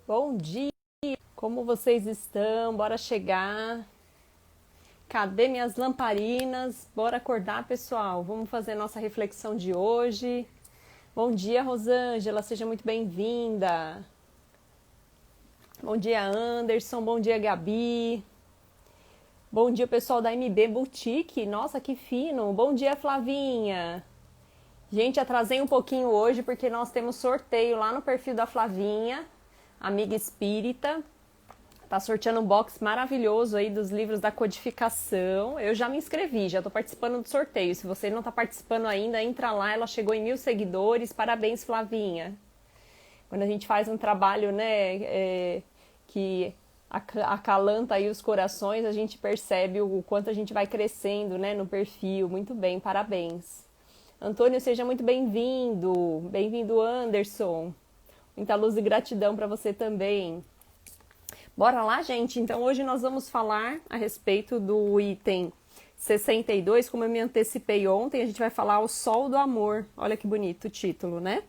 Bom dia, como vocês estão? Bora chegar. Cadê minhas lamparinas? Bora acordar, pessoal. Vamos fazer nossa reflexão de hoje. Bom dia, Rosângela, seja muito bem-vinda. Bom dia, Anderson. Bom dia, Gabi. Bom dia, pessoal da MB Boutique. Nossa, que fino. Bom dia, Flavinha. Gente, atrasei um pouquinho hoje porque nós temos sorteio lá no perfil da Flavinha, amiga espírita. Tá sorteando um box maravilhoso aí dos livros da codificação. Eu já me inscrevi, já tô participando do sorteio. Se você não tá participando ainda, entra lá. Ela chegou em 1.000 seguidores. Parabéns, Flavinha. Quando a gente faz um trabalho, né, que acalanta aí os corações, a gente percebe o quanto a gente vai crescendo, né, no perfil. Muito bem, parabéns. Antônio, seja muito bem-vindo. Bem-vindo, Anderson. Muita luz e gratidão para você também. Bora lá, gente? Então, hoje nós vamos falar a respeito do item 62. Como eu me antecipei ontem, a gente vai falar o Sol do Amor. Olha que bonito o título, né?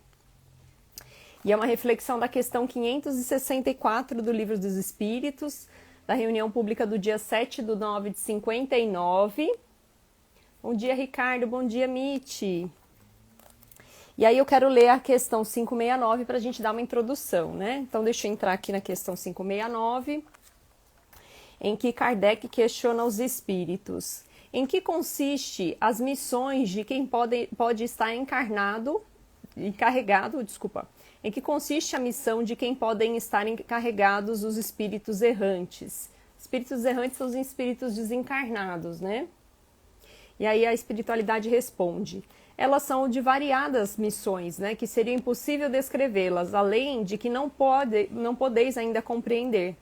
E é uma reflexão da questão 564 do Livro dos Espíritos, da reunião pública do dia 7/9 de 59. Bom dia, Ricardo. Bom dia, Miti. E aí eu quero ler a questão 569 para a gente dar uma introdução, né? Então deixa eu entrar aqui na questão 569, em que Kardec questiona os espíritos. Em que consiste as missões de quem pode estar encarnado, em que consiste a missão de quem podem estar encarregados os espíritos errantes? Espíritos errantes são os espíritos desencarnados, né? E aí a espiritualidade responde: elas são de variadas missões, né, que seria impossível descrevê-las, além de que não podeis ainda compreender.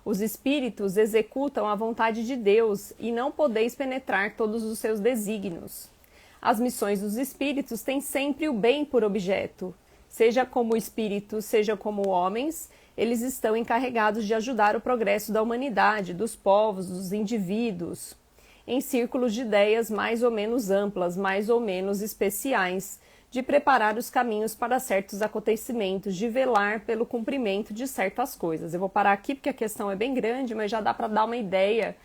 Os espíritos executam a vontade de Deus e não podeis penetrar todos os seus desígnios. As missões dos espíritos têm sempre o bem por objeto. Seja como espíritos, seja como homens, eles estão encarregados de ajudar o progresso da humanidade, dos povos, dos indivíduos, em círculos de ideias mais ou menos amplas, mais ou menos especiais, de preparar os caminhos para certos acontecimentos, de velar pelo cumprimento de certas coisas. Eu vou parar aqui porque a questão é bem grande, mas já dá para dar uma ideia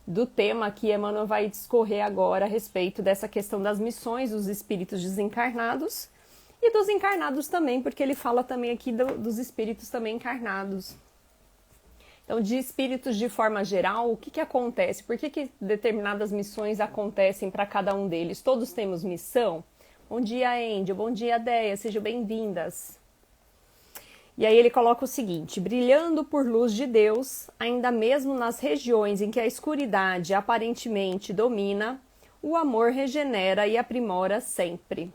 do tema que Emmanuel vai discorrer agora a respeito dessa questão das missões dos espíritos desencarnados e dos encarnados também, porque ele fala também aqui dos espíritos também encarnados. Então, de espíritos de forma geral, o que acontece? Por que determinadas missões acontecem para cada um deles? Todos temos missão? Bom dia, Angel. Bom dia, Deia. Sejam bem-vindas. E aí ele coloca o seguinte: brilhando por luz de Deus, ainda mesmo nas regiões em que a escuridade aparentemente domina, o amor regenera e aprimora sempre.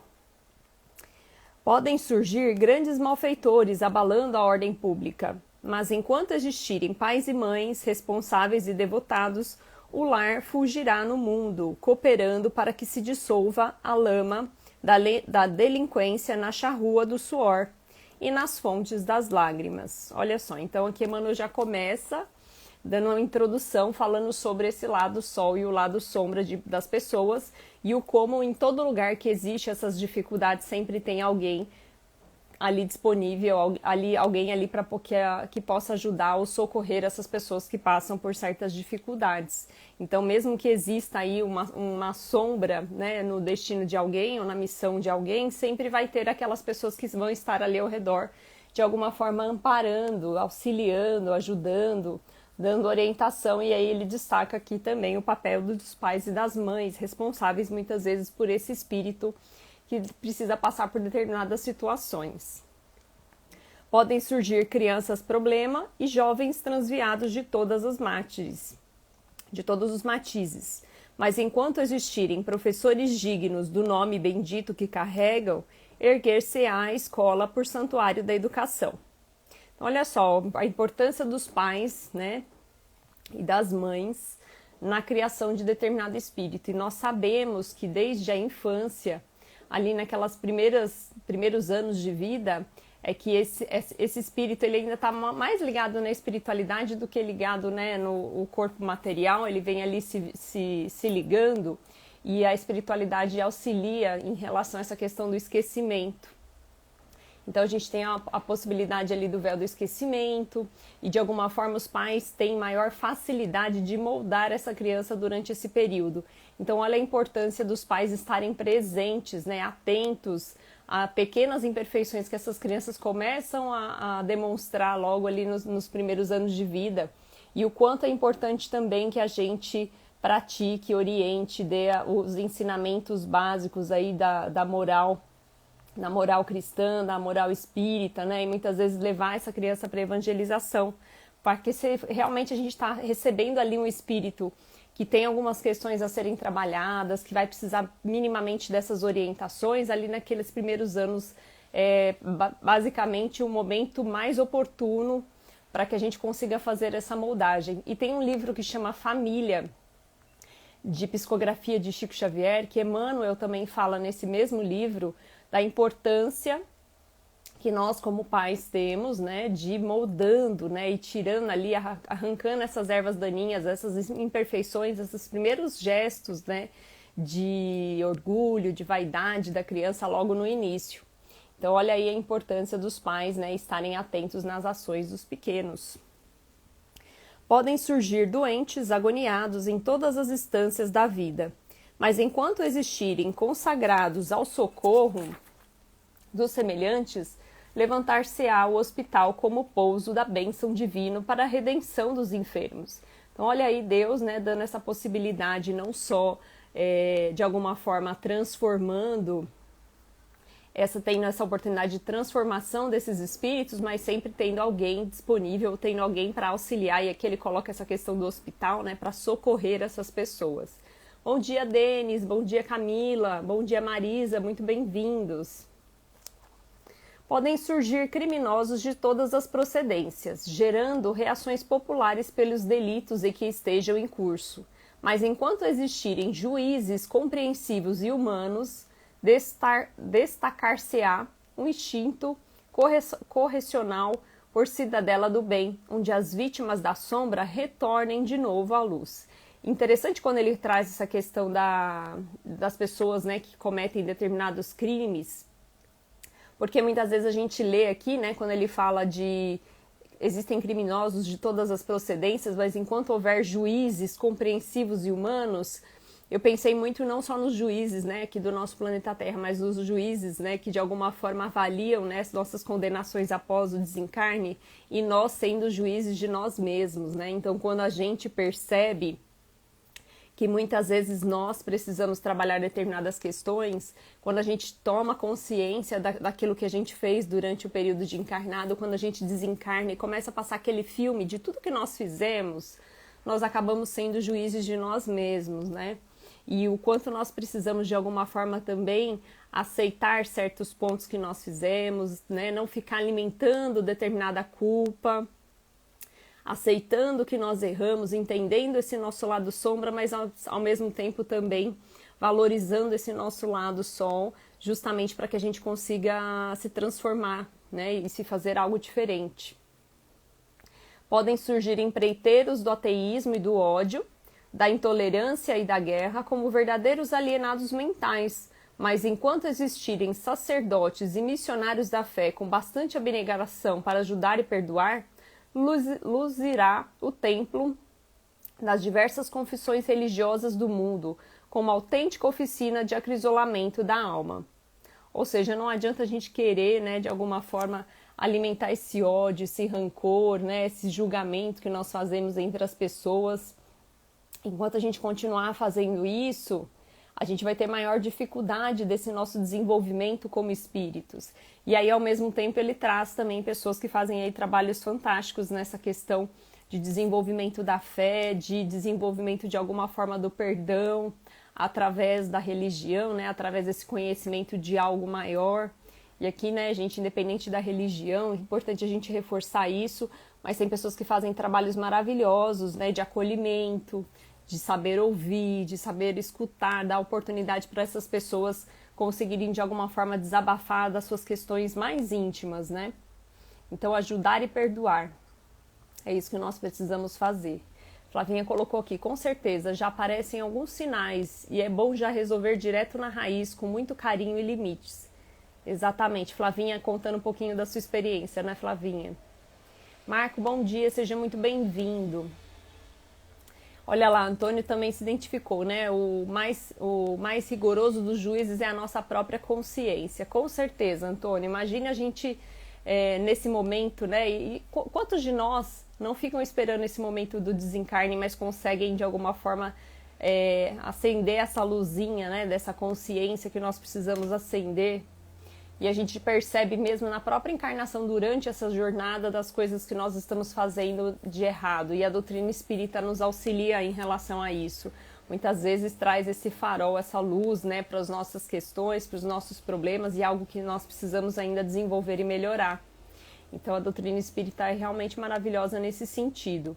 Podem surgir grandes malfeitores abalando a ordem pública, mas enquanto existirem pais e mães responsáveis e devotados, o lar fulgirá no mundo, cooperando para que se dissolva a lama da delinquência na charrua do suor e nas fontes das lágrimas. Olha só, então aqui Emmanuel já começa dando uma introdução falando sobre esse lado sol e o lado sombra das pessoas e o como em todo lugar que existe essas dificuldades sempre tem alguém ali disponível, alguém ali para que possa ajudar ou socorrer essas pessoas que passam por certas dificuldades. Então, mesmo que exista aí uma sombra, né, no destino de alguém ou na missão de alguém, sempre vai ter aquelas pessoas que vão estar ali ao redor, de alguma forma amparando, auxiliando, ajudando, dando orientação. E aí ele destaca aqui também o papel dos pais e das mães, responsáveis muitas vezes por esse espírito que precisa passar por determinadas situações. Podem surgir crianças problema e jovens transviados de todos os matizes. Mas enquanto existirem professores dignos do nome bendito que carregam, erguer-se-á a escola por santuário da educação. Então, olha só, a importância dos pais, né, e das mães na criação de determinado espírito. E nós sabemos que desde a infância, ali naquelas primeiros anos de vida, é que esse espírito ele ainda está mais ligado na espiritualidade do que ligado, né, no corpo material. Ele vem ali se ligando, e a espiritualidade auxilia em relação a essa questão do esquecimento. Então a gente tem a possibilidade ali do véu do esquecimento e de alguma forma os pais têm maior facilidade de moldar essa criança durante esse período. Então olha a importância dos pais estarem presentes, né, atentos a pequenas imperfeições que essas crianças começam a demonstrar logo ali nos primeiros anos de vida. E o quanto é importante também que a gente pratique, oriente, dê os ensinamentos básicos aí da moral, na moral cristã, da moral espírita, né? E muitas vezes levar essa criança para evangelização, porque se realmente a gente está recebendo ali um espírito que tem algumas questões a serem trabalhadas, que vai precisar minimamente dessas orientações, ali naqueles primeiros anos basicamente o momento mais oportuno para que a gente consiga fazer essa moldagem. E tem um livro que chama Família, de psicografia de Chico Xavier, que Emmanuel também fala nesse mesmo livro da importância que nós como pais temos, né, de ir moldando, né, e tirando ali, arrancando essas ervas daninhas, essas imperfeições, esses primeiros gestos, né, de orgulho, de vaidade da criança logo no início. Então olha aí a importância dos pais, né, estarem atentos nas ações dos pequenos. Podem surgir doentes, agoniados em todas as instâncias da vida, mas enquanto existirem consagrados ao socorro dos semelhantes, levantar-se-á o hospital como pouso da bênção divino para a redenção dos enfermos. Então olha aí Deus, né, dando essa possibilidade não só de alguma forma transformando, tendo essa oportunidade de transformação desses espíritos, mas sempre tendo alguém disponível, tendo alguém para auxiliar, e aqui ele coloca essa questão do hospital, né, para socorrer essas pessoas. Bom dia, Denis, bom dia, Camila, bom dia, Marisa, muito bem-vindos. Podem surgir criminosos de todas as procedências, gerando reações populares pelos delitos em que estejam em curso. Mas enquanto existirem juízes compreensivos e humanos, destacar-se-á um instinto correcional por cidadela do bem, onde as vítimas da sombra retornem de novo à luz. Interessante quando ele traz essa questão das pessoas, né, que cometem determinados crimes, porque muitas vezes a gente lê aqui, né, quando ele fala de existem criminosos de todas as procedências, mas enquanto houver juízes compreensivos e humanos, eu pensei muito não só nos juízes, né, aqui do nosso planeta Terra, mas nos juízes, né, que de alguma forma avaliam, né, as nossas condenações após o desencarne, e nós sendo juízes de nós mesmos, né. Então, quando a gente percebe que muitas vezes nós precisamos trabalhar determinadas questões, quando a gente toma consciência daquilo que a gente fez durante o período de encarnado, quando a gente desencarna e começa a passar aquele filme de tudo que nós fizemos, nós acabamos sendo juízes de nós mesmos, né? E o quanto nós precisamos de alguma forma também aceitar certos pontos que nós fizemos, né? Não ficar alimentando determinada culpa, aceitando que nós erramos, entendendo esse nosso lado sombra, mas ao mesmo tempo também valorizando esse nosso lado sol, justamente para que a gente consiga se transformar, né, e se fazer algo diferente. Podem surgir empreiteiros do ateísmo e do ódio, da intolerância e da guerra como verdadeiros alienados mentais, mas enquanto existirem sacerdotes e missionários da fé com bastante abnegação para ajudar e perdoar, luzirá o templo das diversas confissões religiosas do mundo como autêntica oficina de acrisolamento da alma. Ou seja, não adianta a gente querer, né, de alguma forma alimentar esse ódio, esse rancor, né, esse julgamento que nós fazemos entre as pessoas. Enquanto a gente continuar fazendo isso, a gente vai ter maior dificuldade desse nosso desenvolvimento como espíritos. E aí, ao mesmo tempo, ele traz também pessoas que fazem aí trabalhos fantásticos nessa questão de desenvolvimento da fé, de desenvolvimento de alguma forma do perdão, através da religião, né, através desse conhecimento de algo maior. E aqui, né, gente, independente da religião, é importante a gente reforçar isso, mas tem pessoas que fazem trabalhos maravilhosos, né, de acolhimento, de saber ouvir, de saber escutar, dar oportunidade para essas pessoas conseguirem de alguma forma desabafar das suas questões mais íntimas, né? Então, ajudar e perdoar. É isso que nós precisamos fazer. Flavinha colocou aqui, com certeza, já aparecem alguns sinais e é bom já resolver direto na raiz, com muito carinho e limites. Exatamente, Flavinha contando um pouquinho da sua experiência, né, Flavinha? Marco, bom dia, seja muito bem-vindo. Olha lá, Antônio também se identificou, né? O mais rigoroso dos juízes é a nossa própria consciência. Com certeza, Antônio. Imagine a gente nesse momento, né? E quantos de nós não ficam esperando esse momento do desencarne, mas conseguem de alguma forma acender essa luzinha, né? Dessa consciência que nós precisamos acender. E a gente percebe mesmo na própria encarnação, durante essa jornada, das coisas que nós estamos fazendo de errado. E a doutrina espírita nos auxilia em relação a isso. Muitas vezes traz esse farol, essa luz, né, para as nossas questões, para os nossos problemas, e algo que nós precisamos ainda desenvolver e melhorar. Então a doutrina espírita é realmente maravilhosa nesse sentido.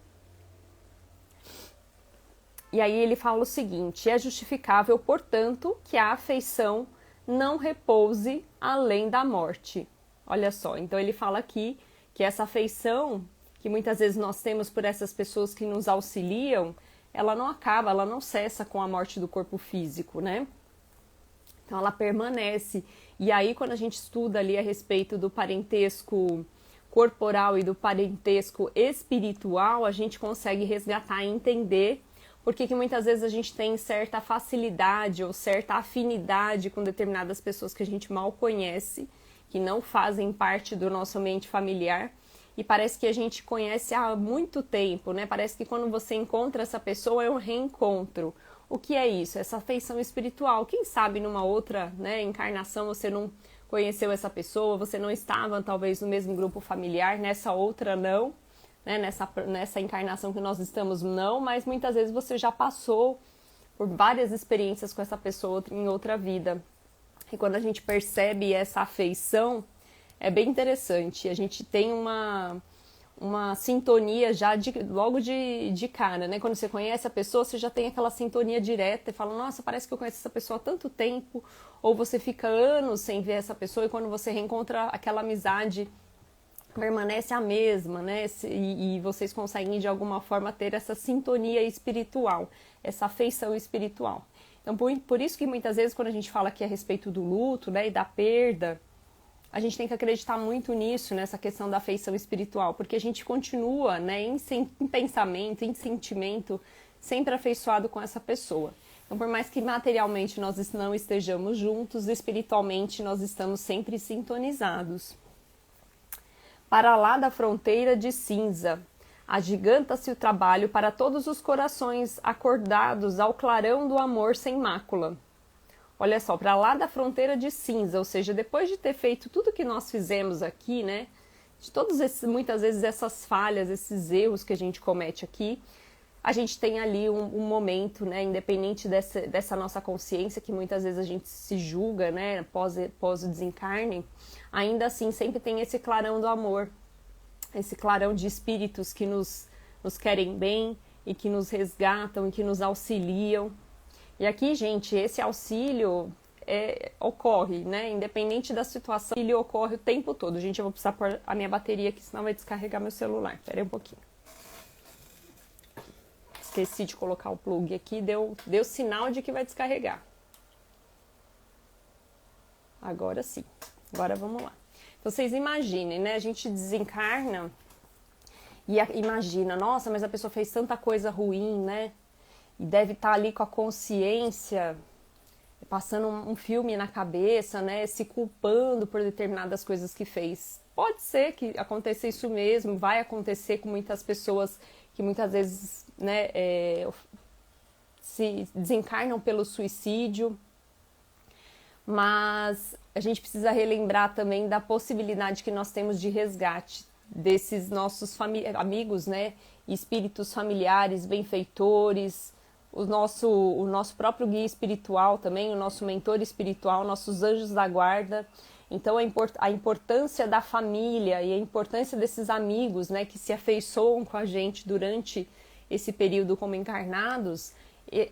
E aí ele fala o seguinte: é justificável, portanto, que a afeição não repouse além da morte. Olha só, então ele fala aqui que essa afeição que muitas vezes nós temos por essas pessoas que nos auxiliam, ela não acaba, ela não cessa com a morte do corpo físico, né? Então ela permanece. E aí quando a gente estuda ali a respeito do parentesco corporal e do parentesco espiritual, a gente consegue resgatar e entender porque que muitas vezes a gente tem certa facilidade ou certa afinidade com determinadas pessoas que a gente mal conhece, que não fazem parte do nosso ambiente familiar, e parece que a gente conhece há muito tempo, né? Parece que quando você encontra essa pessoa é um reencontro. O que é isso? Essa afeição espiritual. Quem sabe numa outra, né, encarnação você não conheceu essa pessoa, você não estava talvez no mesmo grupo familiar, nessa outra não. Né, nessa encarnação que nós estamos, não, mas muitas vezes você já passou por várias experiências com essa pessoa em outra vida. E quando a gente percebe essa afeição, é bem interessante. A gente tem uma sintonia já logo de cara, né? Quando você conhece a pessoa, você já tem aquela sintonia direta e fala, nossa, parece que eu conheço essa pessoa há tanto tempo. Ou você fica anos sem ver essa pessoa e quando você reencontra aquela amizade, permanece a mesma, né? E vocês conseguem de alguma forma ter essa sintonia espiritual, essa afeição espiritual. Então, por isso que muitas vezes quando a gente fala aqui a respeito do luto, né, e da perda, a gente tem que acreditar muito nisso, nessa questão da afeição espiritual, porque a gente continua, né, em pensamento, em sentimento, sempre afeiçoado com essa pessoa. Então, por mais que materialmente nós não estejamos juntos, espiritualmente nós estamos sempre sintonizados. Para lá da fronteira de cinza, agiganta-se o trabalho para todos os corações acordados ao clarão do amor sem mácula. Olha só, para lá da fronteira de cinza, ou seja, depois de ter feito tudo que nós fizemos aqui, né, de muitas vezes essas falhas, esses erros que a gente comete aqui, a gente tem ali um momento, né, independente dessa nossa consciência, que muitas vezes a gente se julga, né, após o desencarne, ainda assim sempre tem esse clarão do amor, esse clarão de espíritos que nos querem bem e que nos resgatam e que nos auxiliam. E aqui, gente, esse auxílio ocorre, né, independente da situação, ele ocorre o tempo todo. Gente, eu vou precisar pôr a minha bateria aqui, senão vai descarregar meu celular. Espera aí um pouquinho. Esqueci de colocar o plug aqui, deu sinal de que vai descarregar. Agora sim. Agora vamos lá. Então, vocês imaginem, né? A gente desencarna e imagina, nossa, mas a pessoa fez tanta coisa ruim, né? E deve estar ali com a consciência, passando um filme na cabeça, né? Se culpando por determinadas coisas que fez. Pode ser que aconteça isso mesmo, vai acontecer com muitas pessoas que muitas vezes, né, se desencarnam pelo suicídio, mas a gente precisa relembrar também da possibilidade que nós temos de resgate desses nossos amigos, né, espíritos familiares, benfeitores, o nosso próprio guia espiritual também, o nosso mentor espiritual, nossos anjos da guarda. Então a importância da família e a importância desses amigos, né, que se afeiçoam com a gente durante esse período como encarnados,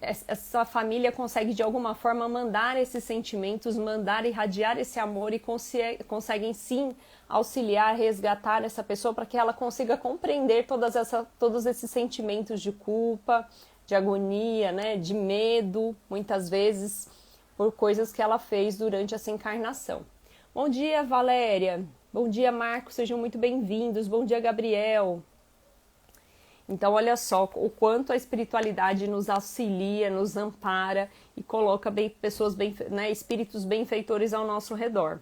essa família consegue de alguma forma mandar esses sentimentos, mandar irradiar esse amor e conseguem sim auxiliar, resgatar essa pessoa para que ela consiga compreender todos esses sentimentos de culpa, de agonia, né, de medo, muitas vezes, por coisas que ela fez durante essa encarnação. Bom dia, Valéria. Bom dia, Marcos. Sejam muito bem-vindos. Bom dia, Gabriel. Então, olha só o quanto a espiritualidade nos auxilia, nos ampara e coloca pessoas espíritos benfeitores ao nosso redor.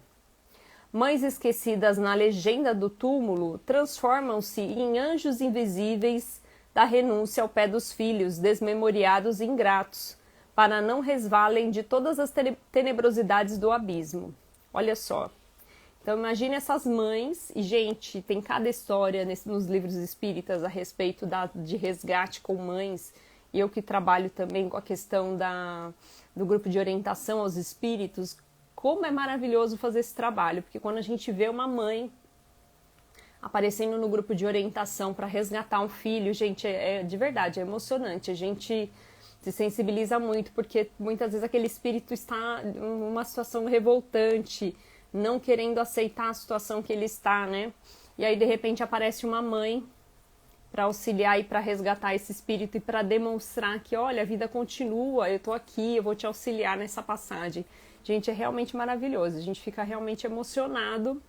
Mães esquecidas na legenda do túmulo transformam-se em anjos invisíveis da renúncia ao pé dos filhos, desmemoriados e ingratos, para não resvalem de todas as tenebrosidades do abismo. Olha só. Então imagine essas mães, e gente, tem cada história nos livros espíritas a respeito de resgate com mães, e eu que trabalho também com a questão do grupo de orientação aos espíritos, como é maravilhoso fazer esse trabalho, porque quando a gente vê uma mãe aparecendo no grupo de orientação para resgatar um filho, gente, de verdade, é emocionante, a gente se sensibiliza muito, porque muitas vezes aquele espírito está em uma situação revoltante, não querendo aceitar a situação que ele está, né? E aí, de repente, aparece uma mãe para auxiliar e para resgatar esse espírito e para demonstrar que, olha, a vida continua, eu tô aqui, eu vou te auxiliar nessa passagem. Gente, é realmente maravilhoso, a gente fica realmente emocionado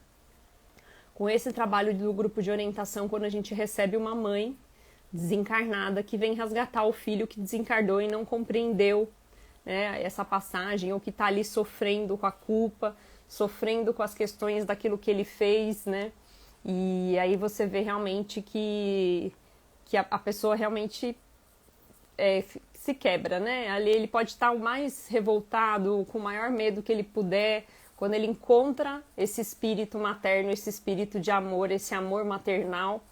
com esse trabalho do grupo de orientação quando a gente recebe uma mãe desencarnada que vem resgatar o filho que desencarnou e não compreendeu, né, essa passagem, ou que está ali sofrendo com a culpa, sofrendo com as questões daquilo que ele fez, né? E aí você vê realmente que a pessoa realmente se quebra, né? Ali ele pode estar o mais revoltado, com o maior medo que ele puder, quando ele encontra esse espírito materno, esse espírito de amor, esse amor maternal,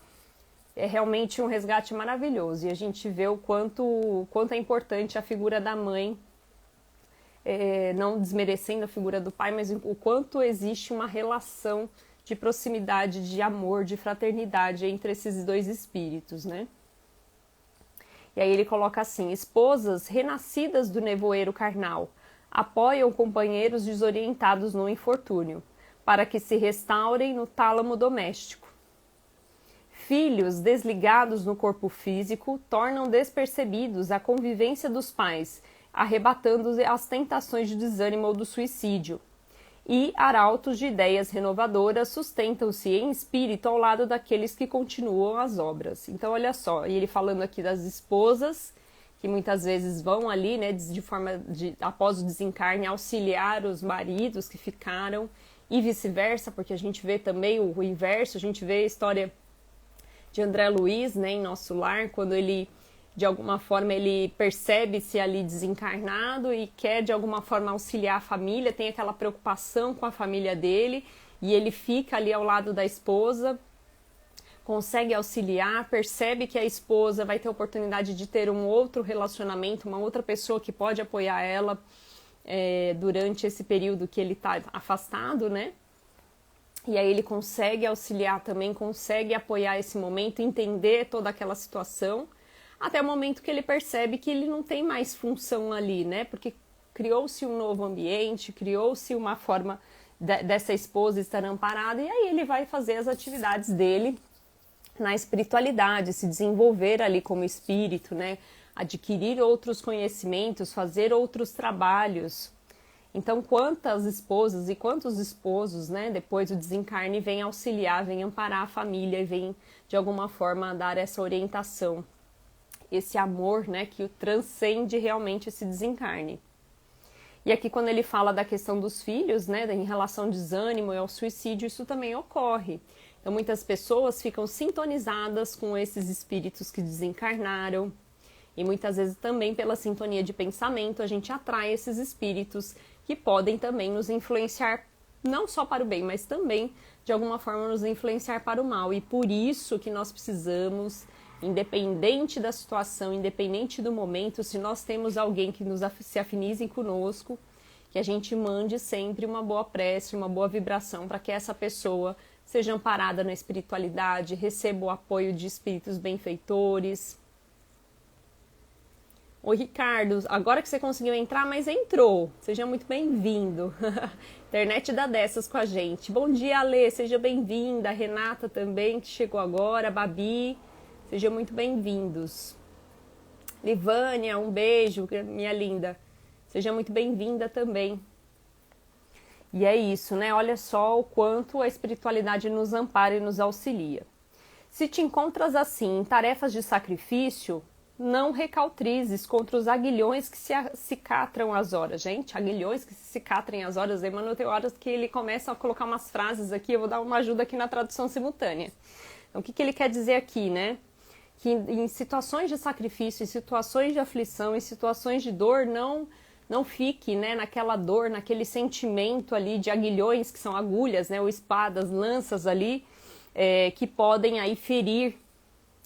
é realmente um resgate maravilhoso. E a gente vê o quanto é importante a figura da mãe, não desmerecendo a figura do pai, mas o quanto existe uma relação de proximidade, de amor, de fraternidade entre esses dois espíritos, né? E aí ele coloca assim: esposas renascidas do nevoeiro carnal apoiam companheiros desorientados no infortúnio, para que se restaurem no tálamo doméstico. Filhos desligados no corpo físico tornam despercebidos a convivência dos pais, arrebatando as tentações de desânimo ou do suicídio. E arautos de ideias renovadoras sustentam-se em espírito ao lado daqueles que continuam as obras. Então, olha só, e ele falando aqui das esposas, que muitas vezes vão ali, né, após o desencarne, auxiliar os maridos que ficaram, e vice-versa, porque a gente vê também o inverso, a gente vê a história de André Luiz, né, em Nosso Lar, quando ele, de alguma forma, ele percebe-se ali desencarnado e quer, de alguma forma, auxiliar a família, tem aquela preocupação com a família dele, e ele fica ali ao lado da esposa, consegue auxiliar, percebe que a esposa vai ter a oportunidade de ter um outro relacionamento, uma outra pessoa que pode apoiar ela durante esse período que ele está afastado, né? E aí ele consegue auxiliar também, consegue apoiar esse momento, entender toda aquela situação, até o momento que ele percebe que ele não tem mais função ali, né? Porque criou-se um novo ambiente, criou-se uma forma dessa esposa estar amparada, e aí ele vai fazer as atividades dele na espiritualidade, se desenvolver ali como espírito, né? Adquirir outros conhecimentos, fazer outros trabalhos. Então, quantas esposas e quantos esposos, né, depois do desencarne, vêm auxiliar, vêm amparar a família e vêm, de alguma forma, dar essa orientação, esse amor, né, que o transcende realmente esse desencarne. E aqui, quando ele fala da questão dos filhos, né, em relação ao desânimo e ao suicídio, isso também ocorre. Então, muitas pessoas ficam sintonizadas com esses espíritos que desencarnaram, e muitas vezes também pela sintonia de pensamento a gente atrai esses espíritos que podem também nos influenciar, não só para o bem, mas também de alguma forma nos influenciar para o mal. E por isso que nós precisamos, independente da situação, independente do momento, se nós temos alguém que se afinize conosco, que a gente mande sempre uma boa prece, uma boa vibração para que essa pessoa seja amparada na espiritualidade, receba o apoio de espíritos benfeitores. Oi, Ricardo, agora que você conseguiu entrar, mas entrou. Seja muito bem-vindo. Internet dá dessas com a gente. Bom dia, Alê, seja bem-vinda. Renata também, que chegou agora. Babi, sejam muito bem-vindos. Livânia, um beijo, minha linda. Seja muito bem-vinda também. E é isso, né? Olha só o quanto a espiritualidade nos ampara e nos auxilia. Se te encontras assim em tarefas de sacrifício, não recaltrizes contra os aguilhões que se cicatram as horas. Gente, aguilhões que se cicatrem as horas. Emmanuel tem horas que ele começa a colocar umas frases aqui, eu vou dar uma ajuda aqui na tradução simultânea. Então, o que ele quer dizer aqui, né? Que em situações de sacrifício, em situações de aflição, em situações de dor, não fique, né, naquela dor, naquele sentimento ali de aguilhões, que são agulhas, né, ou espadas, lanças ali, que podem aí ferir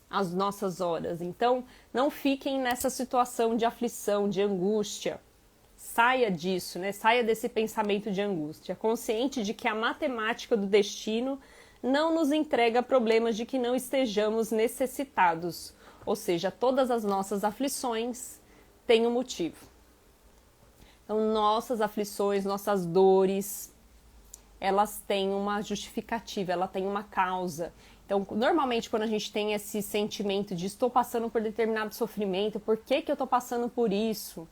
as nossas horas. Então, não fiquem nessa situação de aflição, de angústia. Saia disso, né? Saia desse pensamento de angústia, consciente de que a matemática do destino não nos entrega problemas de que não estejamos necessitados. Ou seja, todas as nossas aflições têm um motivo. Então, nossas aflições, nossas dores, elas têm uma justificativa, ela tem uma causa. Então, normalmente, quando a gente tem esse sentimento de estou passando por determinado sofrimento, por que eu estou passando por isso?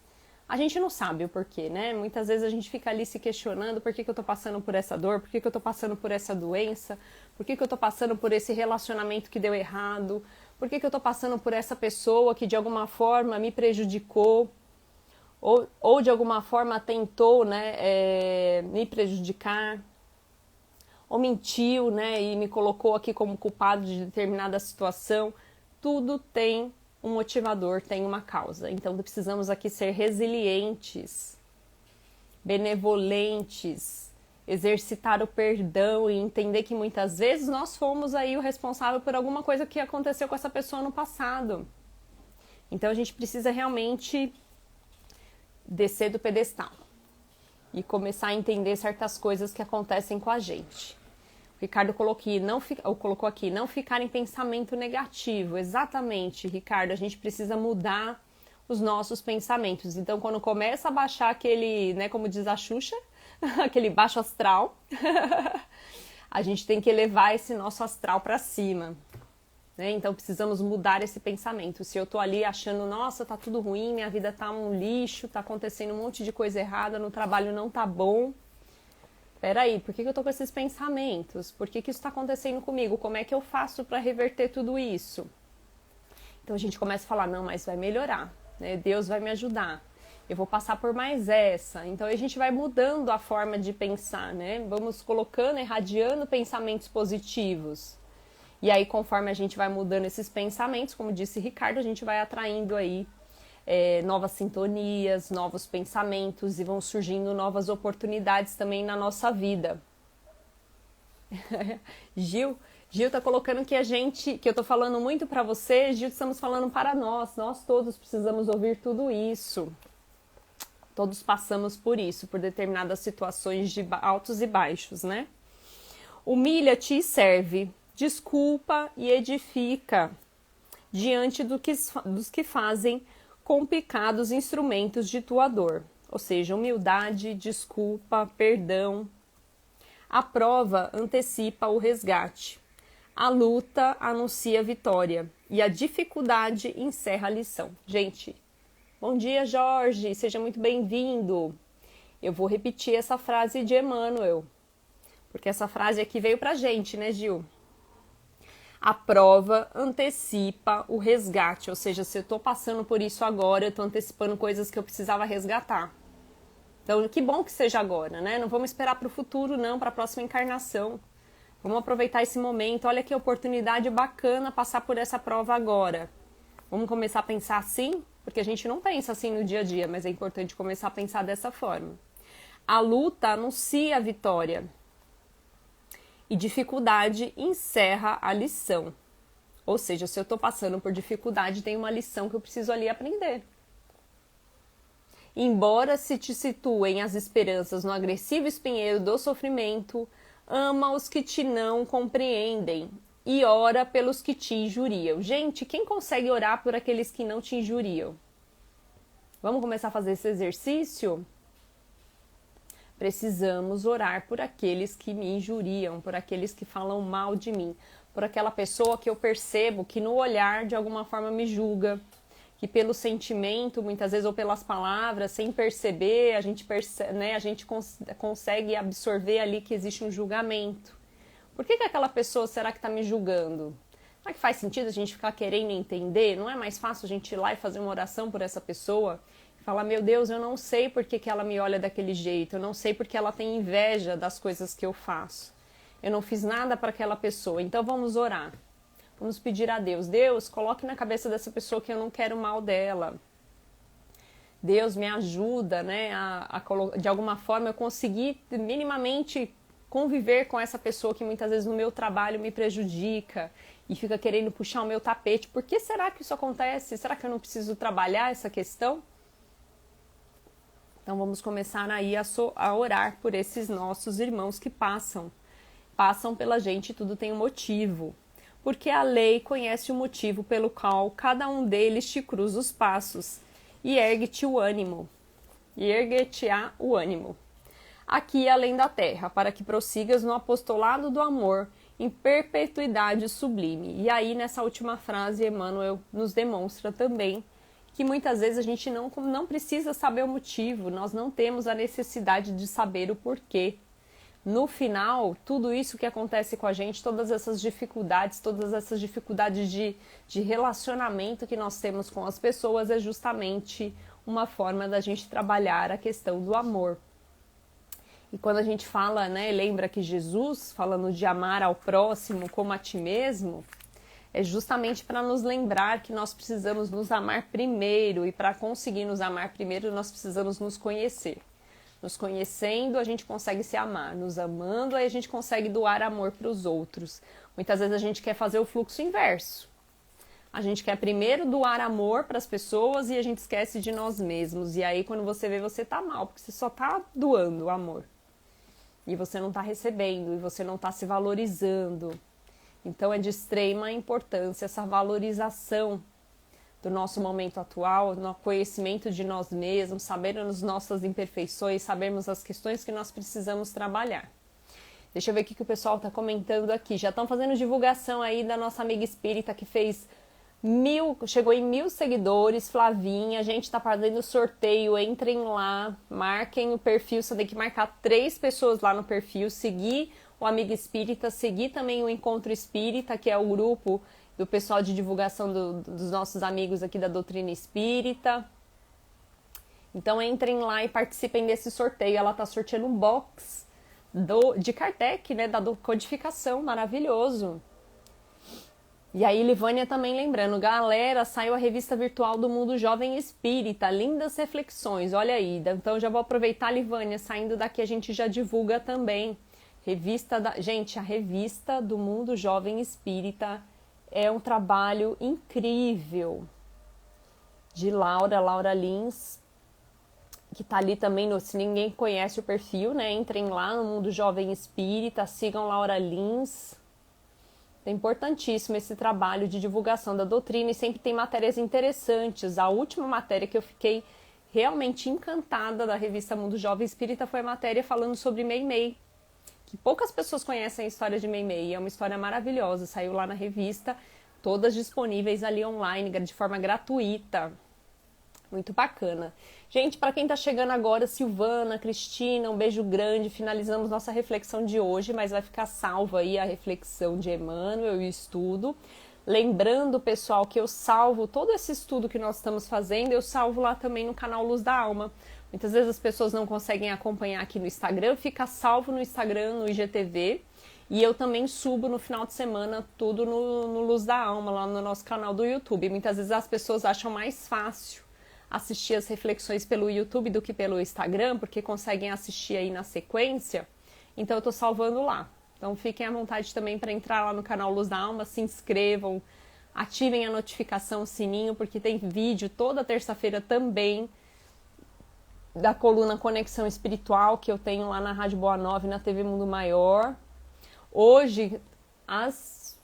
A gente não sabe o porquê, né? Muitas vezes a gente fica ali se questionando por que eu estou passando por essa dor, por que eu estou passando por essa doença, por que eu estou passando por esse relacionamento que deu errado, por que eu estou passando por essa pessoa que de alguma forma me prejudicou, ou de alguma forma tentou, né, me prejudicar, ou mentiu, né, e me colocou aqui como culpado de determinada situação. Tudo tem um motivador, tem uma causa. Então precisamos aqui ser resilientes, benevolentes, exercitar o perdão e entender que muitas vezes nós fomos aí o responsável por alguma coisa que aconteceu com essa pessoa no passado. Então a gente precisa realmente descer do pedestal e começar a entender certas coisas que acontecem com a gente. O Ricardo colocou aqui, não ficar em pensamento negativo. Exatamente, Ricardo, a gente precisa mudar os nossos pensamentos. Então, quando começa a baixar aquele, né, como diz a Xuxa, aquele baixo astral, a gente tem que elevar esse nosso astral para cima. Né? Então, precisamos mudar esse pensamento. Se eu tô ali achando, nossa, tá tudo ruim, minha vida tá um lixo, tá acontecendo um monte de coisa errada, no trabalho não tá bom. Peraí, por que eu tô com esses pensamentos? Por que isso está acontecendo comigo? Como é que eu faço para reverter tudo isso? Então a gente começa a falar, não, mas vai melhorar, né? Deus vai me ajudar. Eu vou passar por mais essa. Então a gente vai mudando a forma de pensar, né? Vamos colocando, irradiando pensamentos positivos. E aí, conforme a gente vai mudando esses pensamentos, como disse Ricardo, a gente vai atraindo aí novas sintonias, novos pensamentos e vão surgindo novas oportunidades também na nossa vida. Gil tá colocando que que eu tô falando muito para você, Gil, estamos falando para nós todos precisamos ouvir tudo isso. Todos passamos por isso, por determinadas situações de altos e baixos, né? Humilha-te e serve, desculpa e edifica diante dos que fazem complicados instrumentos de tua dor, ou seja, humildade, desculpa, perdão. A prova antecipa o resgate, a luta anuncia a vitória e a dificuldade encerra a lição. Gente, bom dia, Jorge, seja muito bem-vindo. Eu vou repetir essa frase de Emmanuel, porque essa frase aqui veio pra gente, né, Gil? A prova antecipa o resgate, ou seja, se eu estou passando por isso agora, eu estou antecipando coisas que eu precisava resgatar. Então, que bom que seja agora, né? Não vamos esperar para o futuro, não, para a próxima encarnação. Vamos aproveitar esse momento. Olha que oportunidade bacana passar por essa prova agora. Vamos começar a pensar assim? Porque a gente não pensa assim no dia a dia, mas é importante começar a pensar dessa forma. A luta anuncia a vitória. E dificuldade encerra a lição. Ou seja, se eu estou passando por dificuldade, tem uma lição que eu preciso ali aprender. Embora se te situem as esperanças no agressivo espinheiro do sofrimento, ama os que te não compreendem e ora pelos que te injuriam. Gente, quem consegue orar por aqueles que não te injuriam? Vamos começar a fazer esse exercício? Precisamos orar por aqueles que me injuriam, por aqueles que falam mal de mim, por aquela pessoa que eu percebo que no olhar de alguma forma me julga, que pelo sentimento, muitas vezes, ou pelas palavras, sem perceber, a gente consegue absorver ali que existe um julgamento. Por que aquela pessoa será que está me julgando? Será que faz sentido a gente ficar querendo entender? Não é mais fácil a gente ir lá e fazer uma oração por essa pessoa? Falar, meu Deus, eu não sei por que ela me olha daquele jeito, eu não sei porque ela tem inveja das coisas que eu faço. Eu não fiz nada para aquela pessoa, então vamos orar. Vamos pedir a Deus, Deus, coloque na cabeça dessa pessoa que eu não quero mal dela. Deus, me ajuda, né, de alguma forma eu conseguir minimamente conviver com essa pessoa que muitas vezes no meu trabalho me prejudica e fica querendo puxar o meu tapete. Por que será que isso acontece? Será que eu não preciso trabalhar essa questão? Então vamos começar aí a orar por esses nossos irmãos que passam pela gente, tudo tem um motivo. Porque a lei conhece o motivo pelo qual cada um deles te cruza os passos e ergue-te o ânimo. E ergue-te-á o ânimo. Aqui além da terra, para que prossigas no apostolado do amor em perpetuidade sublime. E aí nessa última frase, Emmanuel nos demonstra também que muitas vezes a gente não precisa saber o motivo, nós não temos a necessidade de saber o porquê. No final, tudo isso que acontece com a gente, todas essas dificuldades de relacionamento que nós temos com as pessoas é justamente uma forma da gente trabalhar a questão do amor. E quando a gente fala, né, lembra que Jesus, falando de amar ao próximo como a ti mesmo, é justamente para nos lembrar que nós precisamos nos amar primeiro, e para conseguir nos amar primeiro, nós precisamos nos conhecer. Nos conhecendo, a gente consegue se amar. Nos amando, aí a gente consegue doar amor para os outros. Muitas vezes a gente quer fazer o fluxo inverso. A gente quer primeiro doar amor para as pessoas e a gente esquece de nós mesmos. E aí, quando você vê, você tá mal, porque você só tá doando o amor. E você não tá recebendo, e você não tá se valorizando. Então, é de extrema importância essa valorização do nosso momento atual, no conhecimento de nós mesmos, sabermos nossas imperfeições, sabermos as questões que nós precisamos trabalhar. Deixa eu ver o que o pessoal está comentando aqui. Já estão fazendo divulgação aí da nossa amiga espírita que fez chegou em 1000 seguidores, Flavinha. A gente está fazendo sorteio, entrem lá, marquem o perfil, você tem que marcar 3 pessoas lá no perfil, seguir o Amiga Espírita, seguir também o Encontro Espírita, que é o grupo do pessoal de divulgação dos nossos amigos aqui da doutrina espírita. Então entrem lá e participem desse sorteio. Ela está sorteando um box de Kardec, né, da codificação, maravilhoso. E aí, Livânia também lembrando, galera, saiu a revista virtual do Mundo Jovem Espírita, lindas reflexões, olha aí. Então já vou aproveitar, Livânia, saindo daqui a gente já divulga também. Gente, a revista do Mundo Jovem Espírita é um trabalho incrível de Laura Lins, que tá ali também, se ninguém conhece o perfil, né, entrem lá no Mundo Jovem Espírita, sigam Laura Lins. É importantíssimo esse trabalho de divulgação da doutrina e sempre tem matérias interessantes. A última matéria que eu fiquei realmente encantada da revista Mundo Jovem Espírita foi a matéria falando sobre Meimei, que poucas pessoas conhecem a história de Meimei, é uma história maravilhosa, saiu lá na revista, todas disponíveis ali online, de forma gratuita, muito bacana. Gente, para quem está chegando agora, Silvana, Cristina, um beijo grande, finalizamos nossa reflexão de hoje, mas vai ficar salva aí a reflexão de Emmanuel e o estudo. Lembrando, pessoal, que eu salvo todo esse estudo que nós estamos fazendo, eu salvo lá também no canal Luz da Alma. Muitas vezes as pessoas não conseguem acompanhar aqui no Instagram, fica salvo no Instagram, no IGTV, e eu também subo no final de semana tudo no Luz da Alma, lá no nosso canal do YouTube. Muitas vezes as pessoas acham mais fácil assistir as reflexões pelo YouTube do que pelo Instagram, porque conseguem assistir aí na sequência, então eu tô salvando lá. Então fiquem à vontade também para entrar lá no canal Luz da Alma, se inscrevam, ativem a notificação, o sininho, porque tem vídeo toda terça-feira também da coluna Conexão Espiritual, que eu tenho lá na Rádio Boa Nova e na TV Mundo Maior. Hoje, às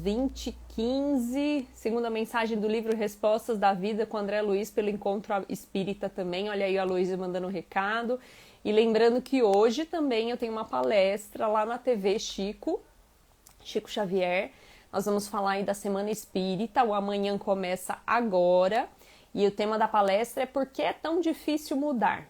20h15, segunda mensagem do livro Respostas da Vida com André Luiz pelo Encontro Espírita também. Olha aí a Luísa mandando um recado. E lembrando que hoje também eu tenho uma palestra lá na TV Chico Xavier. Nós vamos falar aí da Semana Espírita, o amanhã começa agora, e o tema da palestra é por que é tão difícil mudar?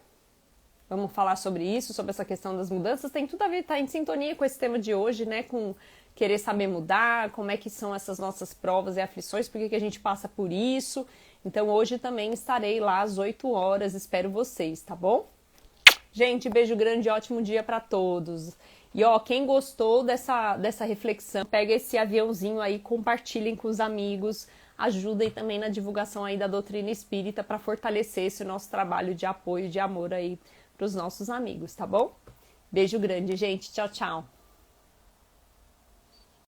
Vamos falar sobre isso, sobre essa questão das mudanças, tem tudo a ver, tá em sintonia com esse tema de hoje, né, com querer saber mudar, como é que são essas nossas provas e aflições, por que a gente passa por isso. Então hoje também estarei lá às 8 horas, espero vocês, tá bom? Gente, beijo grande, ótimo dia para todos. E ó, quem gostou dessa reflexão, pega esse aviãozinho aí, compartilhem com os amigos, ajudem também na divulgação aí da doutrina espírita para fortalecer esse nosso trabalho de apoio, de amor aí para os nossos amigos, tá bom? Beijo grande, gente. Tchau, tchau.